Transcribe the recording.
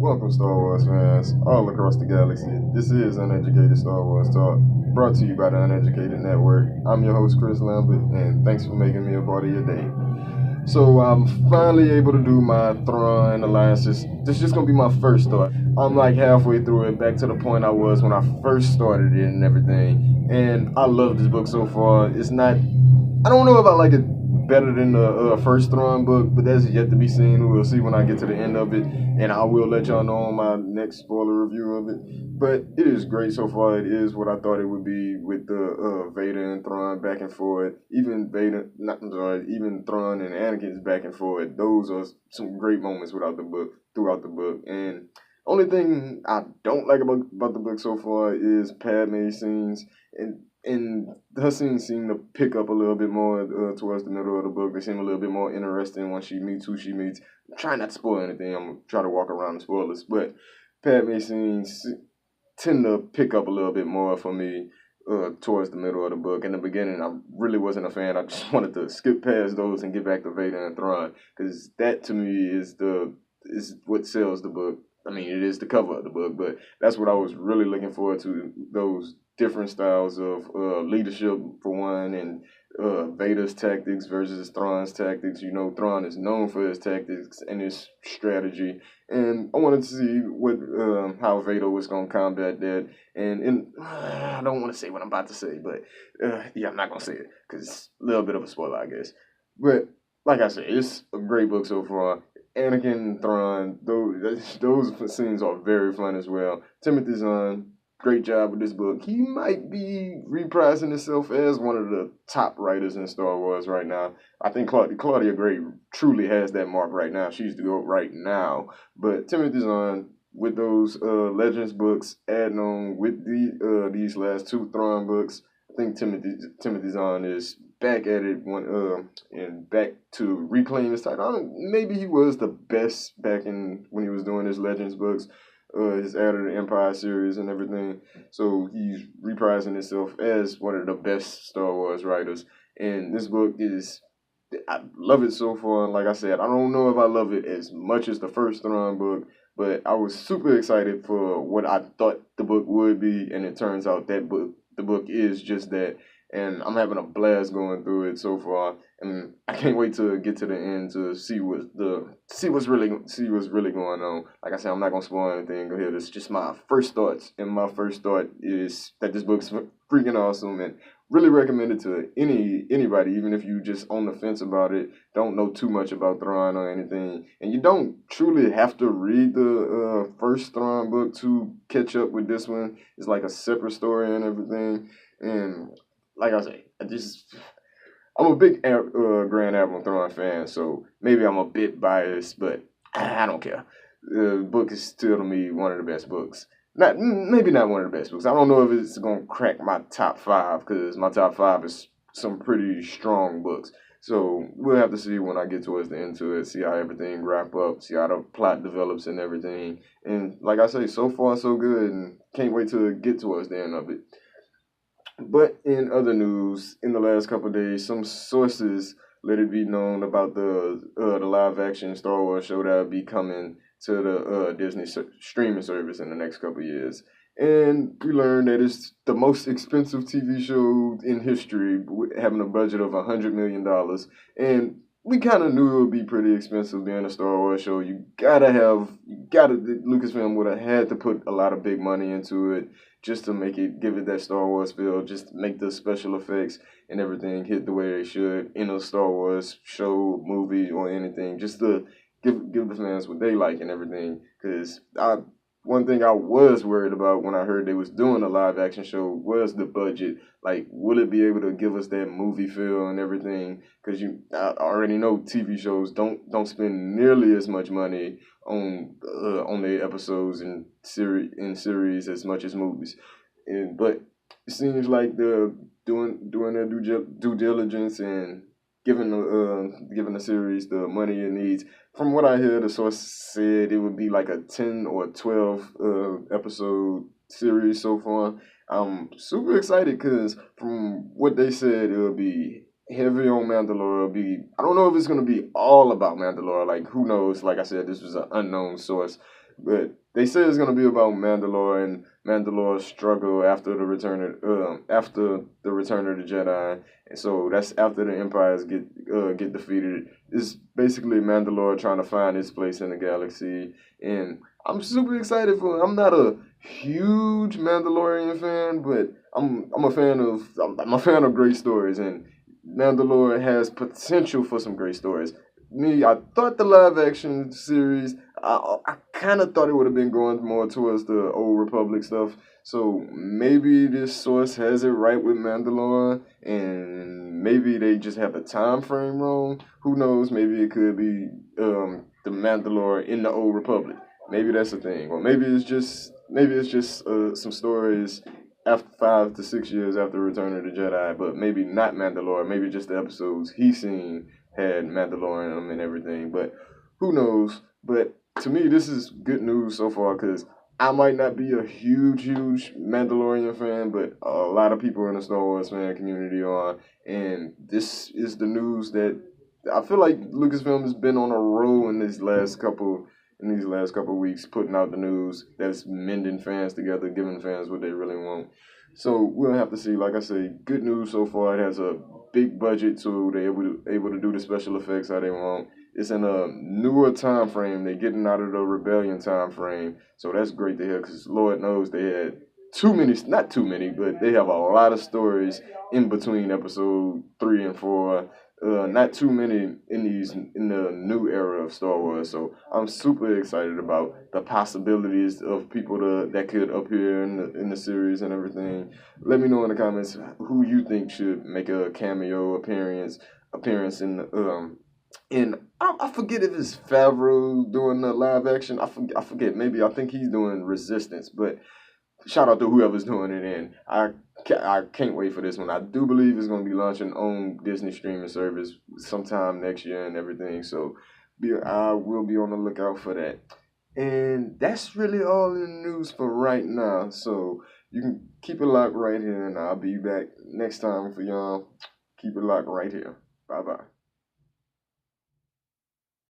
Welcome, Star Wars fans all across the galaxy. This is Uneducated Star Wars Talk, brought to you by the Uneducated Network. I'm your host, Chris Lambert, and thanks for making me a part of your day. So I'm finally able to do my Thrawn alliances. This is just gonna be my first thought. I'm like halfway through it, back to the point I was when I first started it and everything. And I love this book so far. It's not, I don't know if I like it better than the first Thrawn book, but that's yet to be seen. We'll see when I get to the end of it, and I will let y'all know on my next spoiler review of it. But it is great so far. It is what I thought it would be with the Vader and Thrawn back and forth. Even even Thrawn and Anakin's back and forth. Those are some great moments throughout the book. And only thing I don't like about the book so far is Padme scenes and her scenes seem to pick up a little bit more towards the middle of the book. They seem a little bit more interesting when she meets who she meets. I'm trying not to spoil anything. I'm gonna try to walk around the spoilers, but Padme scenes tend to pick up a little bit more for me towards the middle of the book. In the beginning, I really wasn't a fan. I just wanted to skip past those and get back to Vader and Thrawn, because that to me is what sells the book. I mean, it is the cover of the book, but that's what I was really looking forward to, those different styles of leadership, for one, and Vader's tactics versus Thrawn's tactics. You know, Thrawn is known for his tactics and his strategy, and I wanted to see what how Vader was going to combat that. And I don't want to say what I'm about to say, but yeah, I'm not going to say it because it's a little bit of a spoiler, I guess. But like I said, it's a great book so far. Anakin and Thrawn, those scenes are very fun as well. Timothy Zahn, great job with this book. He might be reprising himself as one of the top writers in Star Wars right now. I think Claudia Gray truly has that mark right now. She's the GOAT right now. But Timothy Zahn, with those Legends books, adding on with these last two Thrawn books, I think Timothy Zahn is back at it and back to reclaim his title. Maybe he was the best back in when he was doing his Legends books, his Heir to the Empire series and everything. So he's reprising himself as one of the best Star Wars writers. And this book I love it so far. Like I said, I don't know if I love it as much as the first Thrawn book, but I was super excited for what I thought the book would be, and it turns out the book is just that. And I'm having a blast going through it so far, and I can't wait to get to the end to see what's really going on. Like I said, I'm not gonna spoil anything here. This is just my first thoughts, and my first thought is that this book's freaking awesome, and really recommend it to anybody, even if you just on the fence about it, don't know too much about Thrawn or anything, and you don't truly have to read the first Thrawn book to catch up with this one. It's like a separate story and everything, and like I say, I'm a big Grand Admiral Thrawn fan, so maybe I'm a bit biased, but I don't care. The book is still to me one of the best books. Maybe not one of the best books. I don't know if it's gonna crack my top five, because my top five is some pretty strong books. So we'll have to see when I get towards the end to it, see how everything wrap up, see how the plot develops and everything. And like I say, so far so good, and can't wait to get towards the end of it. But in other news, in the last couple of days, some sources let it be known about the live action Star Wars show that will be coming to the Disney streaming service in the next couple of years. And we learned that it's the most expensive TV show in history, having a budget of $100 million. And we kind of knew it would be pretty expensive being a Star Wars show. Lucasfilm would have had to put a lot of big money into it just to give it that Star Wars feel, just to make the special effects and everything hit the way they should in a Star Wars show, movie, or anything, just to give the fans what they like and everything. Because one thing I was worried about when I heard they was doing a live action show was the budget. Like, will it be able to give us that movie feel and everything? Because I already know TV shows don't spend nearly as much money on their episodes and series as much as movies. But it seems like they're doing their due diligence and giving the series the money it needs. From what I hear, the source said it would be like a 10 or 12 episode series so far. I'm super excited because from what they said, it'll be heavy on Mandalore. I don't know if it's going to be all about Mandalore. Like, who knows? Like I said, this was an unknown source. But they say it's gonna be about Mandalore and Mandalore's struggle after the return of the Jedi. And so that's after the Empires get defeated. It's basically Mandalore trying to find his place in the galaxy, and I'm super excited for it. I'm not a huge Mandalorian fan, but I'm a fan of great stories, and Mandalore has potential for some great stories. I thought the live action series, I kind of thought it would have been going more towards the old Republic stuff. So maybe this source has it right with Mandalore, and maybe they just have the time frame wrong. Who knows? Maybe it could be the Mandalore in the old Republic. Maybe that's the thing, or maybe it's just some stories after 5 to 6 years after Return of the Jedi, but maybe not Mandalore. Maybe just the episodes he seen had Mandalorian in them and everything. But who knows? But to me, this is good news so far because I might not be a huge Mandalorian fan, but a lot of people in the Star Wars fan community are. And this is the news that I feel like Lucasfilm has been on a roll in these last couple of weeks, putting out the news that's mending fans together, giving fans what they really want. So we'll have to see. Like I say, good news so far. It has a big budget, so they're able to do the special effects how they want. It's in a newer time frame. They're getting out of the rebellion time frame, so that's great to hear. Because Lord knows they had too many, not too many, but they have a lot of stories in between episode 3 and 4. Not too many in the new era of Star Wars. So I'm super excited about the possibilities of that could appear in the series and everything. Let me know in the comments who you think should make a cameo appearance in I forget if it's Favreau doing the live action. I forget. Maybe I think he's doing Resistance, but shout out to whoever's doing it. And I can't wait for this one. I do believe it's going to be launching on Disney streaming service sometime next year and everything. So I will be on the lookout for that. And that's really all in the news for right now. So you can keep it locked right here, and I'll be back next time for y'all. Keep it locked right here. Bye bye.